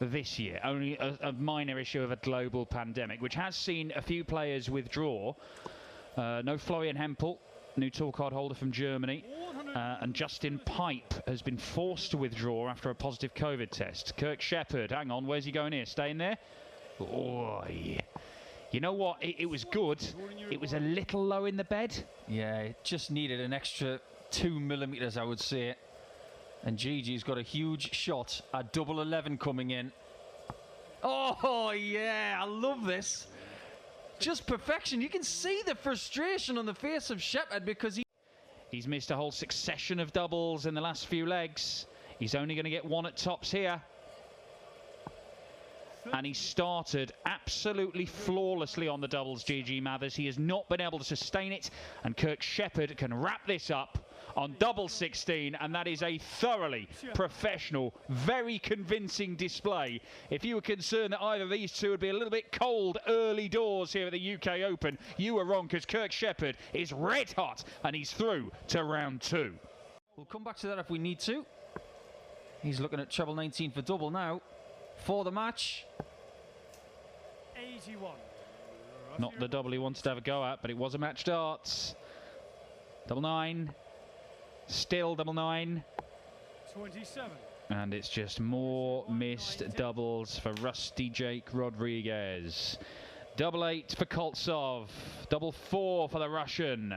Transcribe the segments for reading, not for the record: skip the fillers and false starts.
this year. Only a minor issue of a global pandemic, which has seen a few players withdraw. No Florian Hempel, new tour card holder from Germany, and Justin Pipe has been forced to withdraw after a positive COVID test. Kirk Shepherd, hang on, where's he going here? Staying there? Oh, yeah. You know what? It was good. It was a little low in the bed. Yeah, it just needed an extra 2 millimeters, I would say. And Gigi's got a huge shot at double 11 coming in. Oh, yeah, I love this. Just perfection. You can see the frustration on the face of Shepherd because he's missed a whole succession of doubles in the last few legs. He's only going to get one at tops here. And he started absolutely flawlessly on the doubles, Gigi Mathers. He has not been able to sustain it, and Kirk Shepherd can wrap this up on double 16, and that is a thoroughly professional, very convincing display. If you were concerned that either of these two would be a little bit cold early doors here at the UK Open, you were wrong, because Kirk Shepherd is red hot, and he's through to round 2. We'll come back to that if we need to. He's looking at treble 19 for double now. For the match. 81. Not the double he wanted to have a go at, but it was a match darts. Double 9. Still double 9. 27. And it's just more missed doubles for Rusty Jake Rodriguez. Double 8 for Koltsov. Double 4 for the Russian.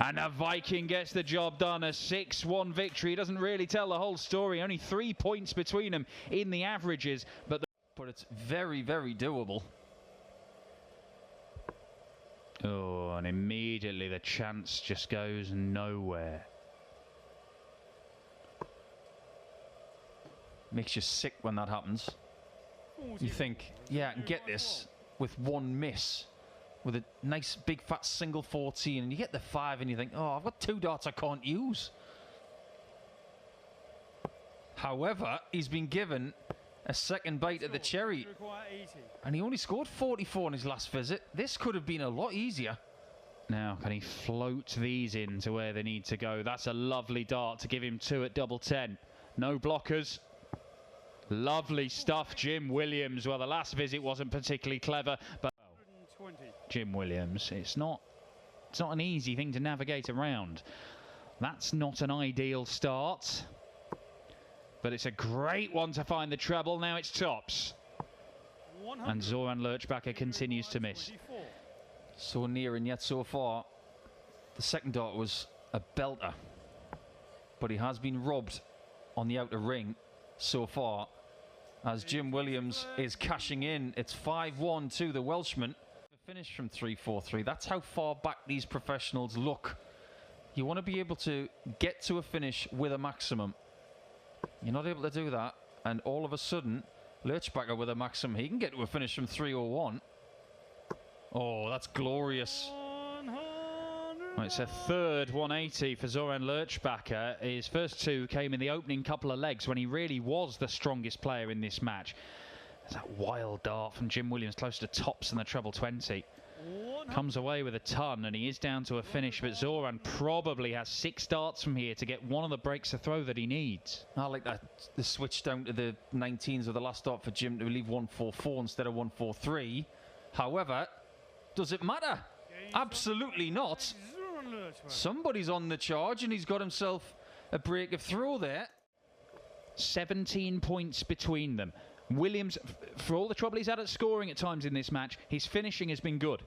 And the Viking gets the job done. A 6-1 victory. Doesn't really tell the whole story. Only 3 points between them in the averages. But it's very, very doable. Oh, and immediately the chance just goes nowhere. Makes you sick when that happens. You think, yeah, I can get this with one miss, with a nice big fat single 14, and you get the 5 and you think, oh, I've got 2 darts I can't use. However, he's been given a second bite at the cherry, and he only scored 44 in his last visit. This could have been a lot easier. Now, can he float these in to where they need to go? That's a lovely dart to give him 2 at double 10. No blockers. Lovely stuff, Jim Williams. Well, the last visit wasn't particularly clever, but Jim Williams, it's not an easy thing to navigate around. That's not an ideal start, but it's a great one to find the treble. Now it's tops. And Zoran Lurchbacher continues to miss. So near and yet so far. The second dart was a belter, but he has been robbed on the outer ring so far, as Jim Williams is cashing in. It's 5-1 to the Welshman. Finish from 3-4-3. That's how far back these professionals look. You want to be able to get to a finish with a maximum. You're not able to do that, and all of a sudden, Lurchbacher with a maximum, he can get to a finish from 3-0-1. Oh, that's glorious. Well, it's a third 180 for Zoran Lurchbacher. His first 2 came in the opening couple of legs when he really was the strongest player in this match. There's that wild dart from Jim Williams close to tops in the treble 20. Comes away with a ton, and he is down to a finish, but Zoran probably has 6 darts from here to get one of the breaks to throw that he needs. I like that, the switch down to the 19s of the last dart for Jim to leave 1-4-4 instead of 1-4-3. However, does it matter? Absolutely not. Somebody's on the charge, and he's got himself a break of throw there. 17 points between them. Williams, for all the trouble he's had at scoring at times in this match, his finishing has been good.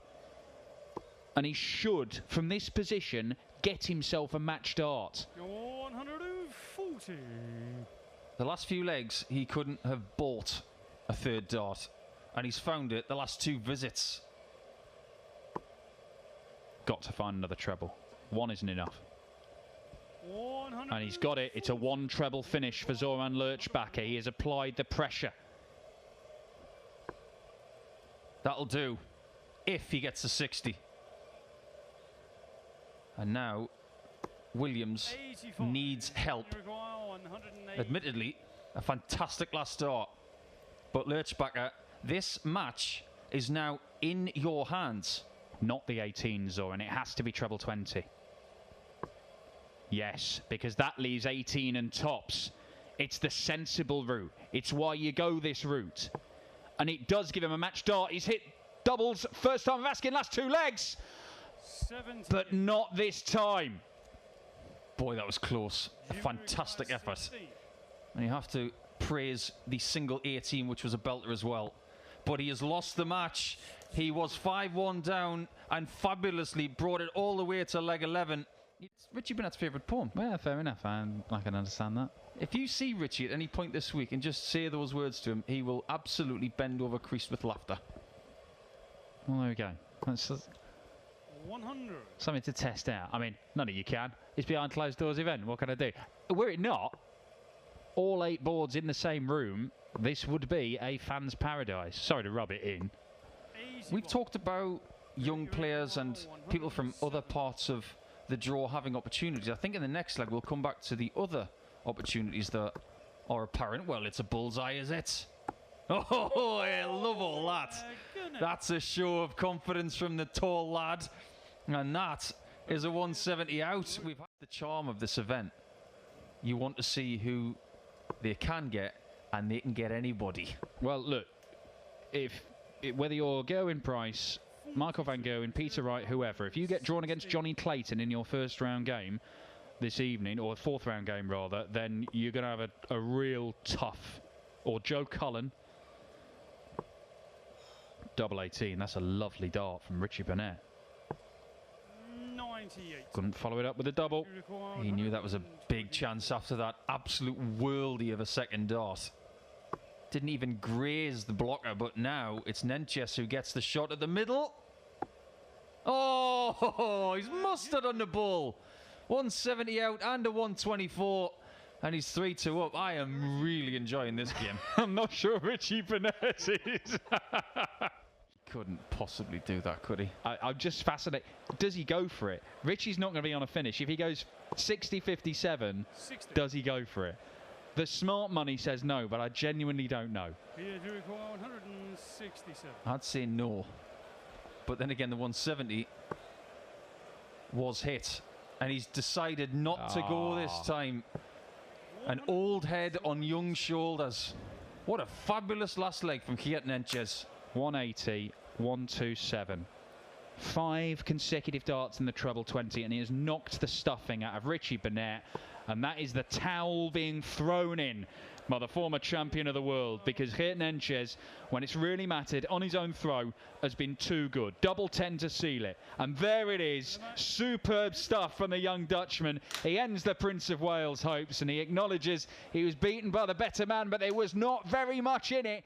And he should, from this position, get himself a match dart. 140. The last few legs, he couldn't have bought a third dart, and he's found it the last 2 visits. Got to find another treble. 1 isn't enough. And he's got it. It's a 1 treble finish for Zoran Lurchbacher. He has applied the pressure. That'll do, if he gets to 60. And now, Williams needs help. Admittedly, a fantastic last start. But Lurchbacher, this match is now in your hands. Not the 18, Zoran. It has to be treble 20. Yes, because that leaves 18 and tops It's the sensible route. It's why you go this route. And it does give him a match dart. He's hit doubles. First time of asking, last 2 legs. 70. But not this time. Boy, that was close. A fantastic effort. And you have to praise the single 18, which was a belter as well. But he has lost the match. He was 5-1 down and fabulously brought it all the way to leg 11. It's Richie Bennett's favourite poem. Well, fair enough. I can understand that. If you see Richie at any point this week and just say those words to him, he will absolutely bend over creased with laughter. Well, there we go. That's 100. something to test out. I mean, none of you can. It's behind closed doors event. What can I do? Were it not, all 8 boards in the same room, this would be a fan's paradise. Sorry to rub it in. We've talked about young players and people from other parts of the draw having opportunities. I think in the next leg we'll come back to the other opportunities that are apparent. Well, it's a bullseye, is it? Oh, I love all that. That's a show of confidence from the tall lad. And that is a 170 out. We've had the charm of this event. You want to see who they can get, and they can get anybody. Well, look, whether you're Gerwin Price, Michael Van Gerwen, Peter Wright, whoever, if you get drawn against Johnny Clayton in your first round game this evening, or 4th round game rather, then you're going to have a real tough. Or Joe Cullen, double 18. That's a lovely dart from Richie Burnett. 98. Couldn't follow it up with a double. He knew that was a big chance after that absolute worldie of a second dart. Didn't even graze the blocker, but now it's Nenches who gets the shot at the middle. Oh, he's mustard on the ball. 170 out and a 124, and he's 3-2 up. I am really enjoying this game. I'm not sure Richie Burnett is. Couldn't possibly do that, could he? I'm just fascinated. Does he go for it? Richie's not going to be on a finish. If he goes 60-57, 60. does he go for it? The smart money says no, but I genuinely don't know. Here to require 167. I'd say no. But then again, the 170 was hit, and he's decided not to go this time. An old head on young shoulders. What a fabulous last leg from Kiet Nenches. 180, 127. 5 consecutive darts in the treble 20, and he has knocked the stuffing out of Richie Burnett. And that is the towel being thrown in by the former champion of the world, because Geert Nenches, when it's really mattered on his own throw, has been too good. Double 10 to seal it. And there it is. Superb stuff from the young Dutchman. He ends the Prince of Wales' hopes, and he acknowledges he was beaten by the better man, but there was not very much in it.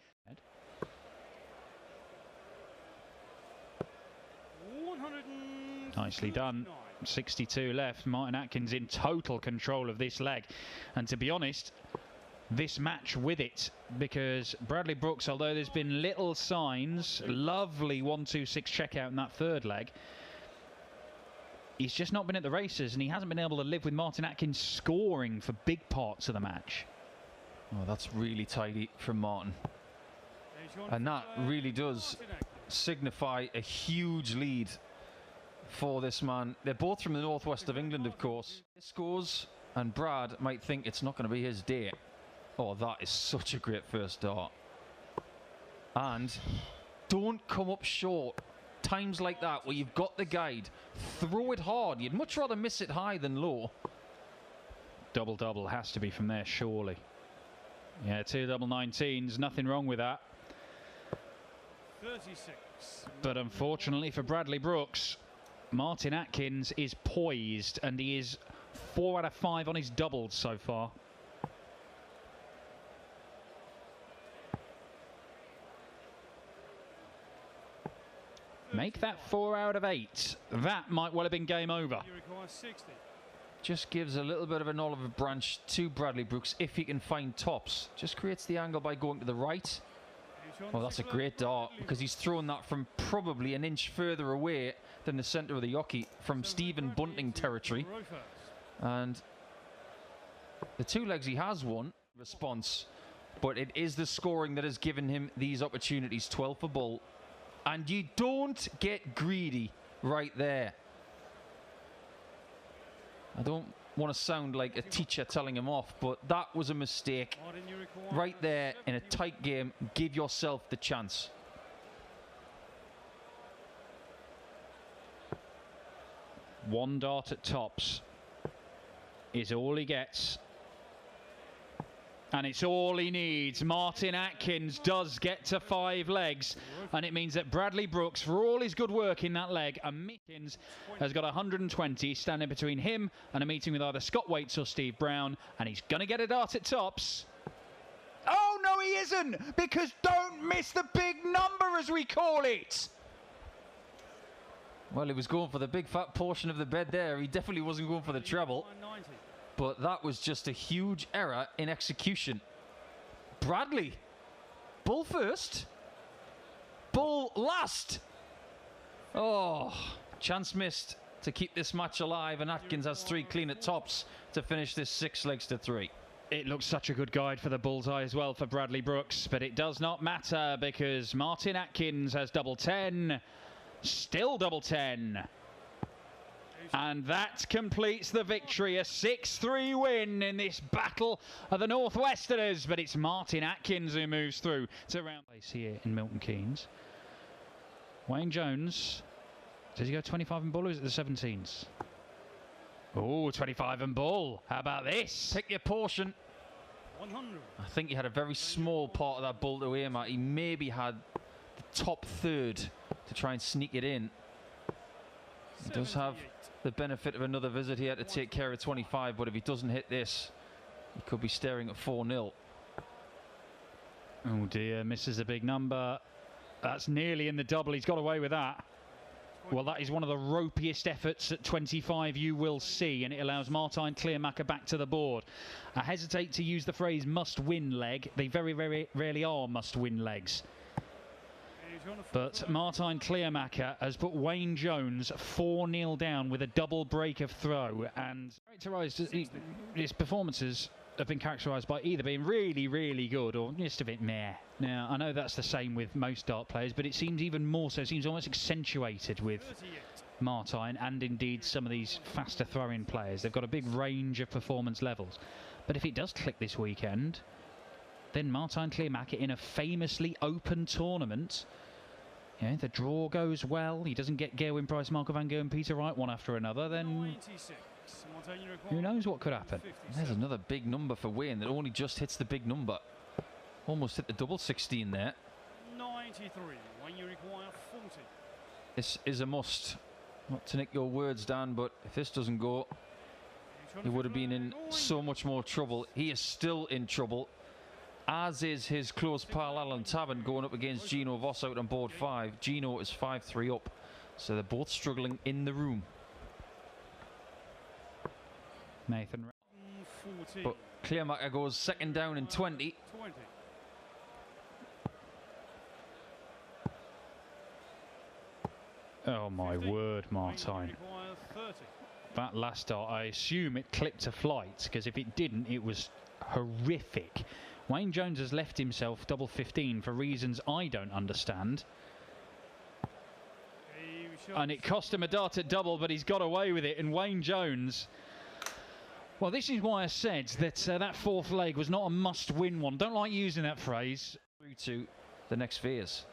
Nicely done. 62 left. Martin Atkins in total control of this leg. And to be honest, this match with it, because Bradley Brooks, although there's been little signs, lovely 1-2-6 checkout in that third leg, he's just not been at the races, and he hasn't been able to live with Martin Atkins scoring for big parts of the match. Oh, that's really tidy from Martin. And that really does signify a huge lead for this man. They're both from the northwest of England, of course. Scores, and Brad might think it's not going to be his day. Oh, that is such a great first dart. And don't come up short. Times like that where you've got the guide, throw it hard. You'd much rather miss it high than low. Double-double has to be from there, surely. Yeah, 2 double 19s, nothing wrong with that. 36. But unfortunately for Bradley Brooks, Martin Atkins is poised, and he is 4 out of 5 on his doubles so far. Make that 4 out of 8. That might well have been game over. You require 60. Just gives a little bit of an olive branch to Bradley Brooks if he can find tops. Just creates the angle by going to the right. Oh, that's a great dart, because he's thrown that from probably an inch further away than the centre of the yockey, from Stephen Bunting territory. And the 2 legs he has won, response, but it is the scoring that has given him these opportunities. 12 for bull, and you don't get greedy right there. I don't want to sound like a teacher telling him off, but that was a mistake. Martin, you require Right there in a 70. tight game, give yourself the chance. One dart at tops is all he gets. And it's all he needs. Martin Atkins does get to 5 legs. And it means that Bradley Brooks, for all his good work in that leg, and Mickens has got 120 standing between him and a meeting with either Scott Waits or Steve Brown. And he's going to get a dart at tops. Oh, no, he isn't. Because don't miss the big number, as we call it. Well, he was going for the big fat portion of the bed there. He definitely wasn't going for the treble. 90. But that was just a huge error in execution. Bradley, bull first, bull last. Oh, chance missed to keep this match alive, and Atkins has 3 clean at tops to finish this 6 legs to 3. It looks such a good guide for the bullseye as well for Bradley Brooks, but it does not matter because Martin Atkins has double 10, still double 10. And that completes the victory, a 6-3 win in this battle of the Northwesterners. But it's Martin Atkins who moves through to round place here in Milton Keynes. Wayne Jones, does he go 25 and bull or is it the 17s? Oh, 25 and bull. How about this? Pick your portion. 100. I think he had a very small part of that bull to aim at. He maybe had the top third to try and sneak it in. He does have 78. the benefit of another visit here to take care of 25, but if he doesn't hit this, he could be staring at 4-0. Oh dear, misses a big number. That's nearly in the double. He's got away with that. Well, that is one of the ropiest efforts at 25 you will see, and it allows Martijn Kleermaker back to the board. I hesitate to use the phrase must-win leg. They very, very rarely are must-win legs. But Martijn Kleermaker has put Wayne Jones 4-0 down with a double break of throw, and his performances have been characterised by either being really, really good or just a bit meh. Now, I know that's the same with most dart players, but it seems even more so. It seems almost accentuated with Martijn and indeed some of these faster throwing players. They've got a big range of performance levels. But if it does click this weekend, then Martijn Kleermaker in a famously open tournament, the draw goes well, he doesn't get Gerwin Price, Marco van Gerwen, Peter Wright one after another, then 96. who knows what could happen. There's another big number for Wayne that only just hits the big number. Almost hit the double 16 there. 93. When you require 40. This is a must. Not to nick your words, Dan, but if this doesn't go, he would have been in so much more trouble. He is still in trouble, as is his close pal Alan Tabben going up against Gino Voss out on board 5. Gino is 5-3 up, so they're both struggling in the room. Nathan. 40. But Kleermaker goes second down in 20. 20. Oh my word, Martijn. Require 30. That last dart, I assume it clipped to flight, because if it didn't, it was horrific. Wayne Jones has left himself double 15 for reasons I don't understand. And it cost him a dart at double, but he's got away with it. And Wayne Jones, well, this is why I said that that 4th leg was not a must-win one. Don't like using that phrase. Through to the next phase.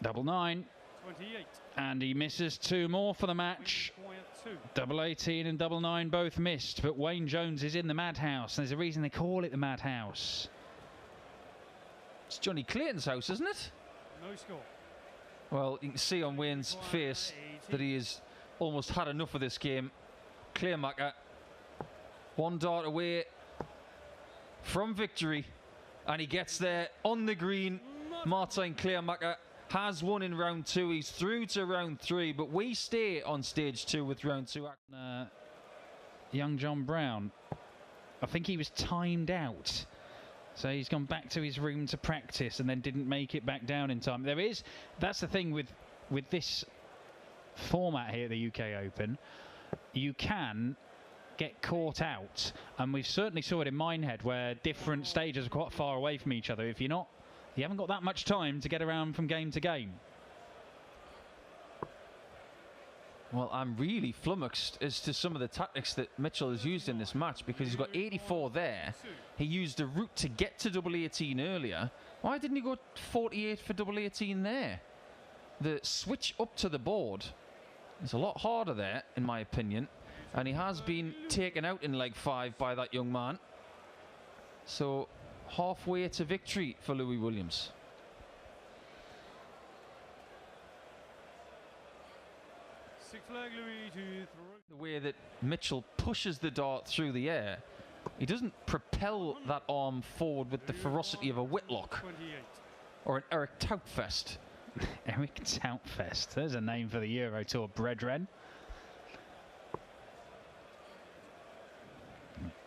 Double 9. 28. And he misses 2 more for the match. Require 2. Double 18 and double 9 both missed, but Wayne Jones is in the madhouse. There's a reason they call it the madhouse. It's Johnny Clayton's house, isn't it? No score. Well, you can see on Wayne's face that he has almost had enough of this game. Kleermaker, 1 dart away from victory, and he gets there on the green. Martijn Kleermaker has won in round 2. He's through to round 3, but we stay on stage 2 with round 2. Young John Brown, I think he was timed out. So he's gone back to his room to practice and then didn't make it back down in time. That's the thing with this format here at the UK Open. You can get caught out, and we've certainly saw it in Minehead where different stages are quite far away from each other. If you haven't got that much time to get around from game to game. Well, I'm really flummoxed as to some of the tactics that Mitchell has used in this match, because he's got 84 there. He used a route to get to double 18 earlier. Why didn't he go 48 for double 18 there? The switch up to the board is a lot harder there, in my opinion. And he has been taken out in leg 5 by that young man. So halfway to victory for Louis Williams. Sixth leg, Louis to throw. The way that Mitchell pushes the dart through the air, he doesn't propel that arm forward with the ferocity of a Whitlock 28. or an Eric Tautfest. Eric Tautfest. There's a name for the Euro Tour brethren.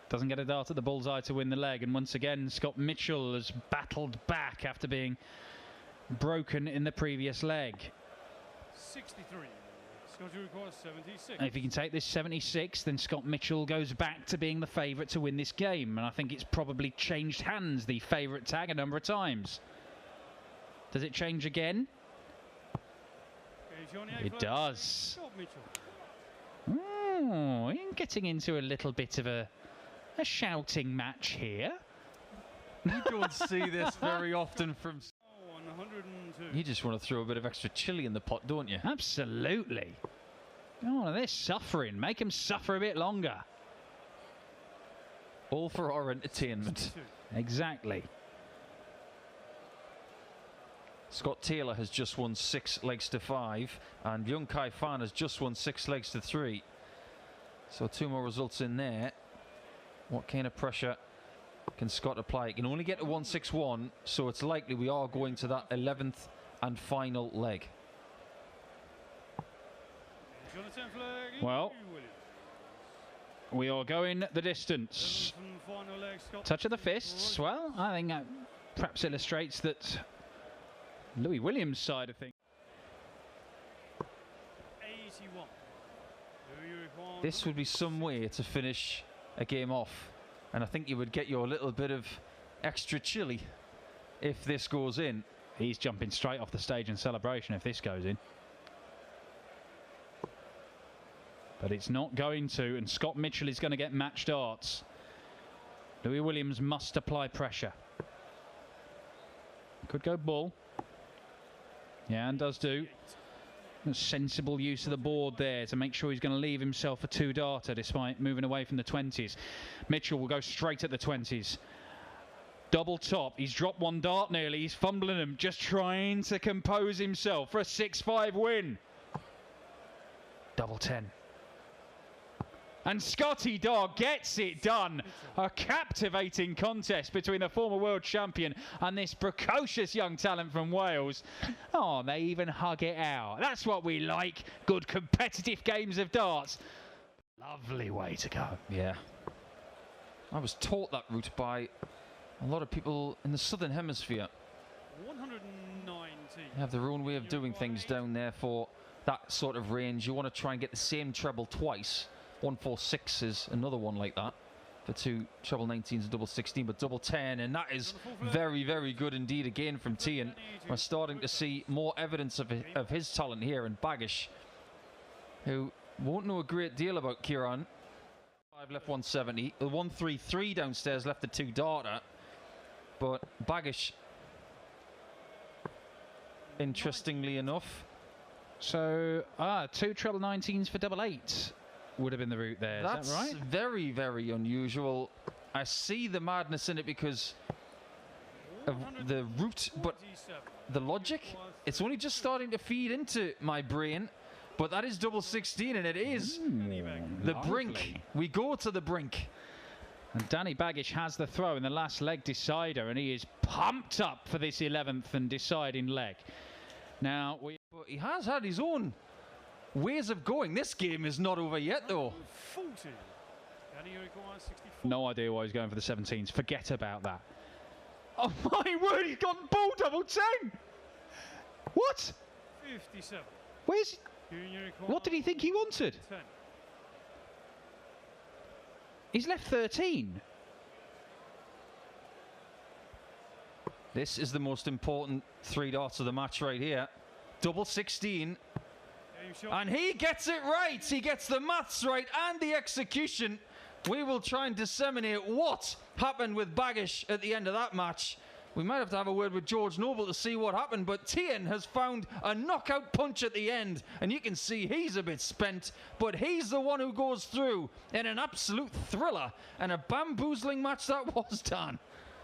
Doesn't get a dart at the bullseye to win the leg, and once again Scott Mitchell has battled back after being broken in the previous leg. 63. Scotty requires 76. And if he can take this 76, then Scott Mitchell goes back to being the favourite to win this game, and I think it's probably changed hands, the favourite tag, a number of times. Does it change again? It does. Scott Mitchell. Oh, we're getting into a little bit of a shouting match here. You don't see this very often from... Oh, 102. You just want to throw a bit of extra chili in the pot, don't you? Absolutely. Oh, they're suffering. Make them suffer a bit longer. All for our entertainment. 62. Exactly. Scott Taylor has just won 6 legs to 5, and Young Kai Fan has just won 6 legs to 3. So 2 more results in there. What kind of pressure can Scott apply? He can only get to 161, so it's likely we are going to that 11th and final leg. Jonathan Flegg, Well, Williams. We are going the distance. Touch of the fists. Well, I think that perhaps illustrates that Louis Williams' side of things. 81. This would be some way to finish a game off, and I think you would get your little bit of extra chili if this goes in. He's jumping straight off the stage in celebration if this goes in. But it's not going to, and Scott Mitchell is going to get match darts. Louis Williams must apply pressure. Could go bull. Yeah, and does do. A sensible use of the board there to make sure he's going to leave himself a 2-darter despite moving away from the 20s. Mitchell will go straight at the 20s. Double top. He's dropped 1 dart nearly. He's fumbling them, just trying to compose himself for a 6-5 win. Double 10. And Scotty Dog gets it done. A captivating contest between the former world champion and this precocious young talent from Wales. Oh, they even hug it out. That's what we like. Good competitive games of darts. Lovely way to go. Yeah. I was taught that route by a lot of people in the southern hemisphere. 119. They have their own way of doing things down there for that sort of range. You want to try and get the same treble twice. 146 is another one like that for 2 treble 19s and double 16, but double 10, and that is very, very good indeed again from Tian. We're starting to see more evidence of his talent here, and Bagish, who won't know a great deal about Kieran. 5 left 170, the 133 downstairs left the 2-darter, but Bagish, interestingly enough. So, 2 treble 19s for double 8. Would have been the route there. That's is that right? very, very unusual. I see the madness in it because of the route, but the logic, it's only just starting to feed into my brain. But that is double 16, and it is the brink. We go to the brink. And Danny Bagish has the throw in the last leg decider, and he is pumped up for this 11th and deciding leg. Now, but he has had his own ways of going. This game is not over yet, though. 40. Danny requires 64. No idea why he's going for the 17s. Forget about that. Oh my word, he's gone bull double 10. What? 57. Where's... What did he think he wanted? 10. He's left 13. This is the most important 3 darts of the match right here. Double 16. Same shot. And he gets it right. He gets the maths right and the execution. We will try and disseminate what happened with Baggish at the end of that match. We might have to have a word with George Noble to see what happened, but Tien has found a knockout punch at the end, and you can see he's a bit spent, but he's the one who goes through in an absolute thriller and a bamboozling match that was, Dan.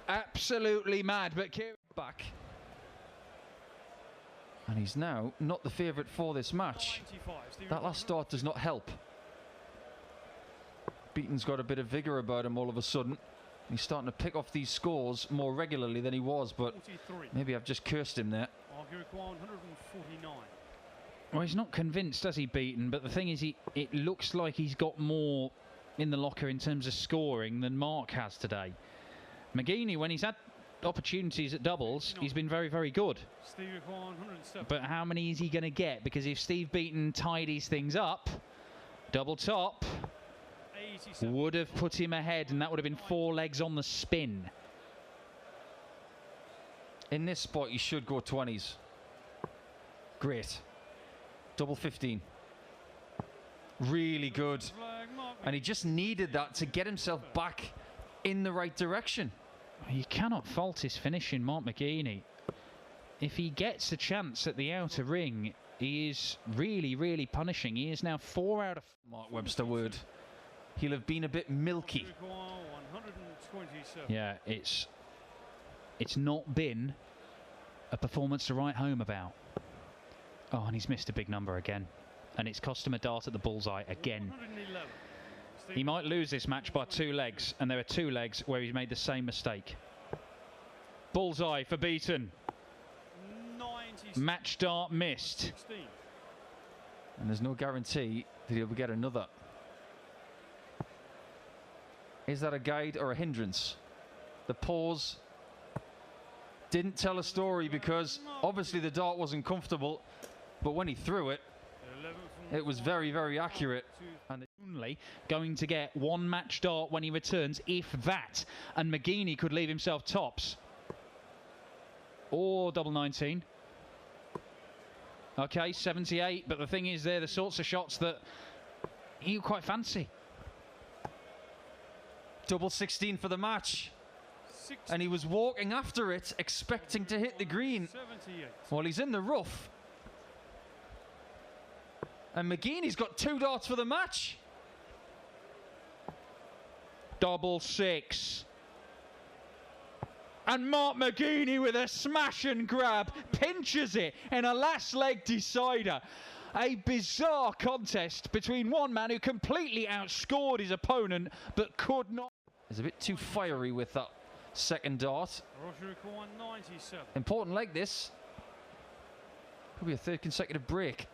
Absolutely mad, but Kieran Back. And he's now not the favourite for this match. 95. That last start does not help. Beaton's got a bit of vigour about him all of a sudden. He's starting to pick off these scores more regularly than he was, but 43. maybe I've just cursed him there. Arguably 149. Well, he's not convinced, does he, Beaton? But the thing is, it looks like he's got more in the locker in terms of scoring than Mark has today. McGeeney, when he's had opportunities at doubles, he's been very, very good. Steve require 107. But how many is he going to get? Because if Steve Beaton tidies things up, double top 87. would have put him ahead, and that would have been 4 legs on the spin. In this spot, you should go 20s. Great. Double 15. Really good. Flag, Mark And he just needed that to get himself back in the right direction. You cannot fault his finishing, Mark McGeeney. If he gets a chance at the outer ring, he is really, really punishing. He is now 4 out of... Mark Webster word. He'll have been a bit milky. require 127. Yeah, it's not been a performance to write home about. Oh, and he's missed a big number again. And it's cost him a dart at the bullseye again. 111. Steve He might lose this match by 2 legs, and there are 2 legs where he's made the same mistake. Bullseye for Beaton. 96. Match dart missed. 16. And there's no guarantee that he'll get another. Is that a guide or a hindrance? The pause didn't tell a story because obviously the dart wasn't comfortable, but when he threw it, 11 from it was very, very accurate. to Only going to get 1 match dart when he returns, if that. And McGeeney could leave himself tops. Or double 19. Okay, 78. But the thing is, they're the sorts of shots that you quite fancy. Double 16 for the match. 6. And he was walking after it, expecting to hit the green. 78. Well, he's in the rough. And McGeeney's got 2 darts for the match. Double 6. And Mark McGeeney with a smash and grab pinches it in a last leg decider. A bizarre contest between one man who completely outscored his opponent but could not. He's a bit too fiery with that second dart. Roger require 97. Important leg this. Could be a 3rd consecutive break.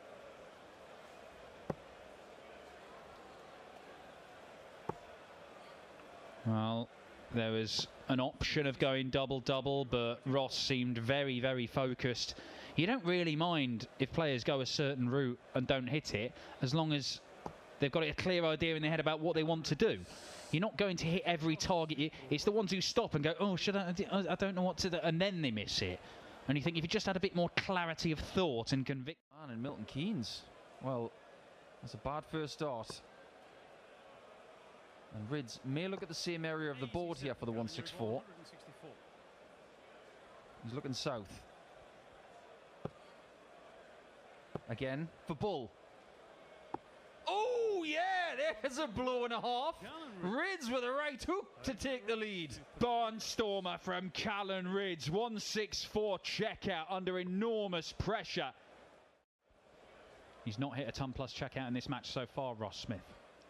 Well, there was an option of going double-double, but Ross seemed very, very focused. You don't really mind if players go a certain route and don't hit it, as long as they've got a clear idea in their head about what they want to do. You're not going to hit every target. It's the ones who stop and go, oh, should I don't know what to do, and then they miss it. And you think if you just had a bit more clarity of thought and conviction. And Milton Keynes. Well, that's a bad first dart. And Rids may look at the same area of the board here for the 164. 164. He's looking south. Again for Bull. Oh, yeah, there's a blow and a half. Rids with a right hook to take the lead. Barnstormer from Callan Rids. 164 checkout under enormous pressure. He's not hit a ton plus checkout in this match so far, Ross Smith.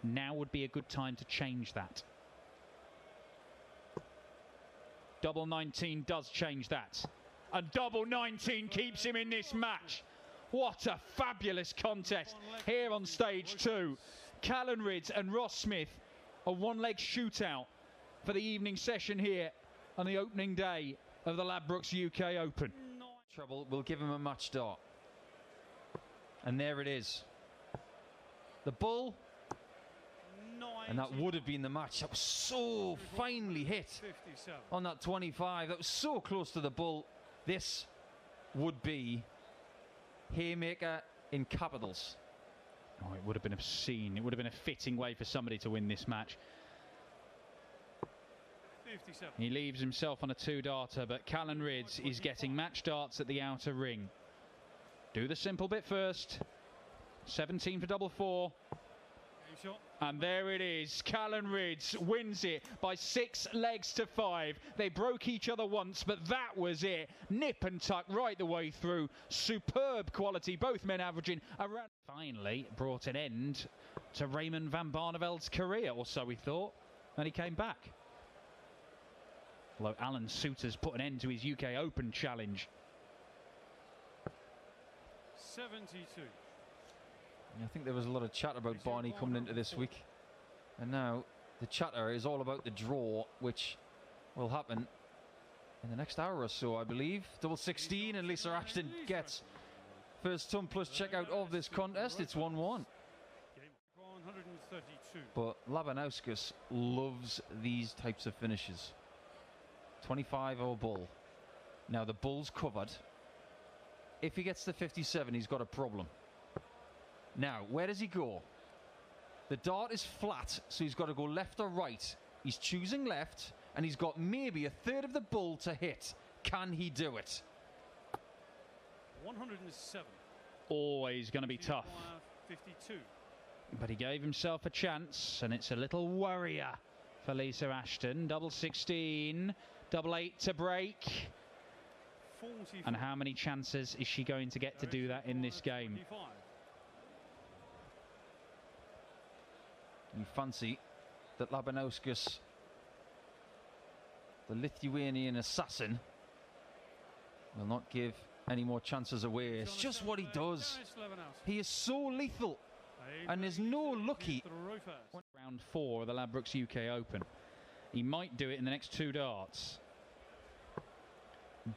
Now would be a good time to change that. Double 19 does change that. And double 19 keeps him in this match. What a fabulous contest here on stage 2. Callan Rids and Ross Smith, a 1-leg shootout for the evening session here on the opening day of the Ladbrokes UK Open. Trouble will give him a match dart. And there it is. The Bull. And that would have been the match. That was so finely hit 57. on that 25. That was so close to the Bull. This would be haymaker in capitals. Oh, it would have been obscene. It would have been a fitting way for somebody to win this match. 57. He leaves himself on a 2-darter, but Callan Rids is getting match darts at the outer ring. Do the simple bit first. 17 for double 4. And there it is. Callan Rids wins it by 6 legs to 5. They broke each other once, but that was it. Nip and tuck right the way through. Superb quality. Both men averaging around. Finally brought an end to Raymond van Barneveld's career, or so we thought. And he came back. Although Alan Souters put an end to his UK Open challenge. 72. I think there was a lot of chat about Barney coming into this week. And now the chatter is all about the draw, which will happen in the next hour or so, I believe. Double 16, and Lisa Ashton gets first ton plus checkout of this contest. It's 1-1. 132. But Labanauskas loves these types of finishes. 25 or bull. Now the bull's covered. If he gets to 57, he's got a problem. Now, where does he go? The dart is flat, so he's got to go left or right. He's choosing left, and he's got maybe a third of the bull to hit. Can he do it? 107. Always going to be tough. 52. But he gave himself a chance, and it's a little worrier for Lisa Ashton. Double 16, double 8 to break. 44. And how many chances is she going to get to do that in this game? 25. You fancy that Labanauskas, the Lithuanian assassin, will not give any more chances away. It's just what he does. He is so lethal, and there's no lucky. Round 4 of the Ladbrokes UK Open. He might do it in the next 2 darts.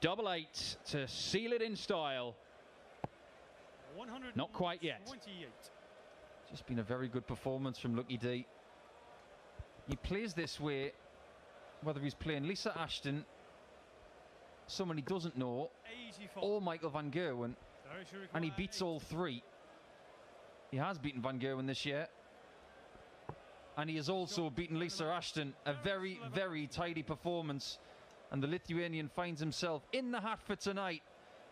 Double 8 to seal it in style. Not quite yet. 28. Just been a very good performance from Lucky D. He plays this way, whether he's playing Lisa Ashton, someone he doesn't know, 84. or Michael van Gerwen, and he beats all 3. He has beaten van Gerwen this year, and he has also beaten Lisa Ashton. A very, very tidy performance, and the Lithuanian finds himself in the hat for tonight.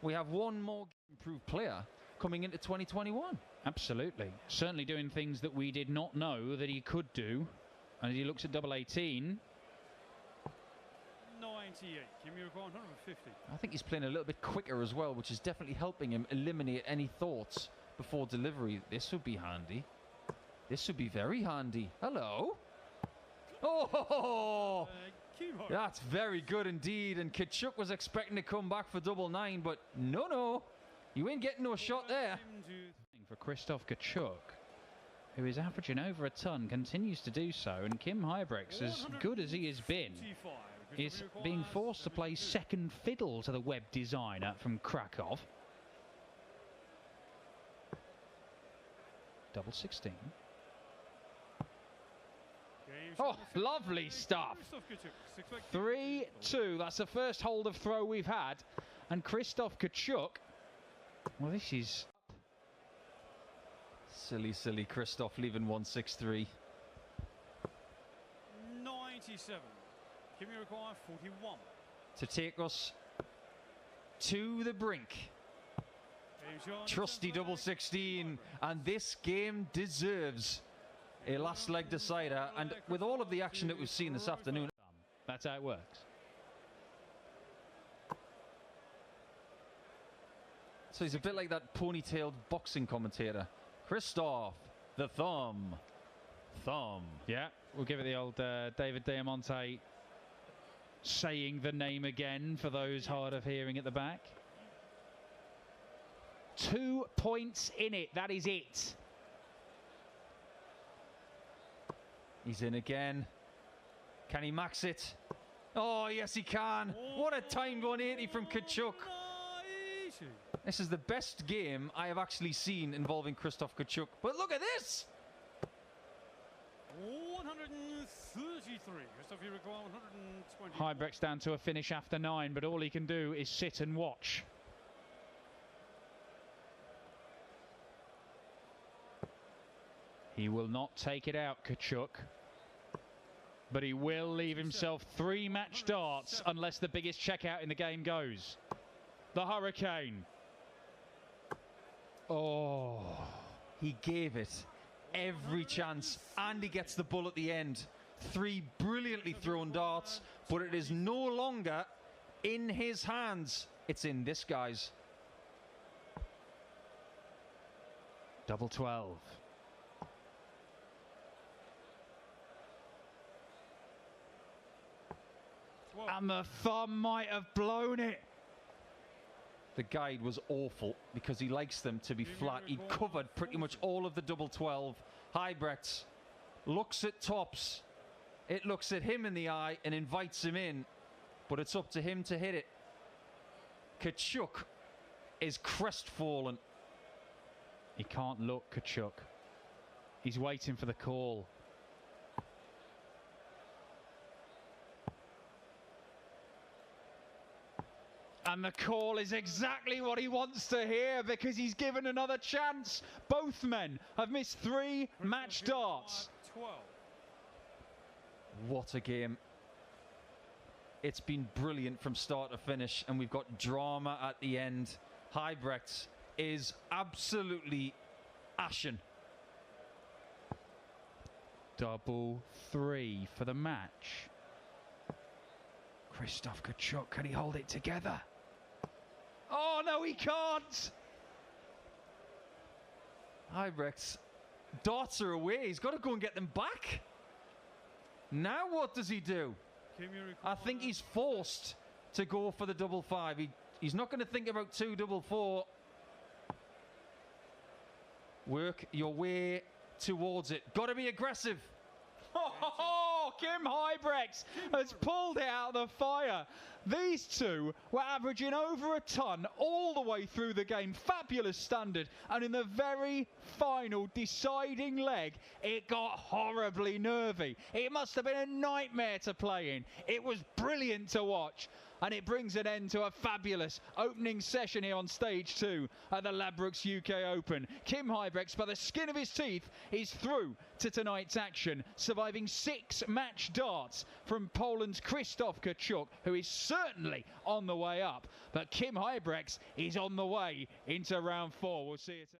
We have one more improved player coming into 2021. Absolutely. Certainly doing things that we did not know that he could do. And as he looks at double 18. 98. Give me a 150. I think he's playing a little bit quicker as well, which is definitely helping him eliminate any thoughts before delivery. This would be handy. This would be very handy. Hello. Oh, that's very good indeed. And Kachuk was expecting to come back for double 9, but no. You ain't getting no shot there. For Christoph Kachuk, who is averaging over a ton, continues to do so, and Kim Huybrechts, as good as he has been, is being forced to play second fiddle to the web designer from Krakow. Double 16. Oh, lovely stuff. 3-2. That's the first hold of throw we've had. And Christoph Kachuk, well, this is... Silly Christoph leaving 163. 97. Give me require 41. To take us to the brink. Trusty double 16, and this game deserves a last leg decider. And with all of the action that we've seen this afternoon, that's how it works. So he's a bit like that ponytailed boxing commentator. Christoph, the thumb. Yeah, we'll give it the old David Diamante saying the name again for those hard of hearing at the back. 2 points in it, that is it. He's in again. Can he max it? Oh, yes he can. What a time going 80 from Kachuk. This is the best game I have actually seen involving Christoph Kachuk. But look at this! 133. Christoph, you require 120. Huybrechts down to a finish after 9, but all he can do is sit and watch. He will not take it out, Kachuk. But he will leave himself 3 match darts unless the biggest checkout in the game goes. The Hurricane. Oh. He gave it every chance, and he gets the bull at the end. 3 brilliantly thrown darts, but it is no longer in his hands. It's in this guy's. Double 12. And the thumb might have blown it. The guide was awful because he likes them to be flat. He covered pretty much all of the double 12. Huybrechts looks at tops. It looks at him in the eye and invites him in, but it's up to him to hit it. Kachuk is crestfallen. He can't look, Kachuk. He's waiting for the call. And the call is exactly what he wants to hear because he's given another chance. Both men have missed 3 match darts. 12. What a game. It's been brilliant from start to finish, and we've got drama at the end. Huybrechts is absolutely ashen. Double 3 for the match. Christoph Kachuk, can he hold it together? Oh, no, he can't. Huybrechts, darts are away. He's got to go and get them back. Now what does he do? I think he's forced to go for the double 5. He's not going to think about 2 double 4. Work your way towards it. Got to be aggressive. Oh, Kim Huybrechts has pulled it out of the fire. These two were averaging over a ton all the way through the game. Fabulous standard. And in the very final deciding leg, it got horribly nervy. It must have been a nightmare to play in. It was brilliant to watch. And it brings an end to a fabulous opening session here on stage 2 at the Ladbrokes UK Open. Kim Huybrechts, by the skin of his teeth, is through to tonight's action, surviving 6 match darts from Poland's Krzysztof Kachuk, who is certainly on the way up. But Kim Huybrechts is on the way into round 4. We'll see it.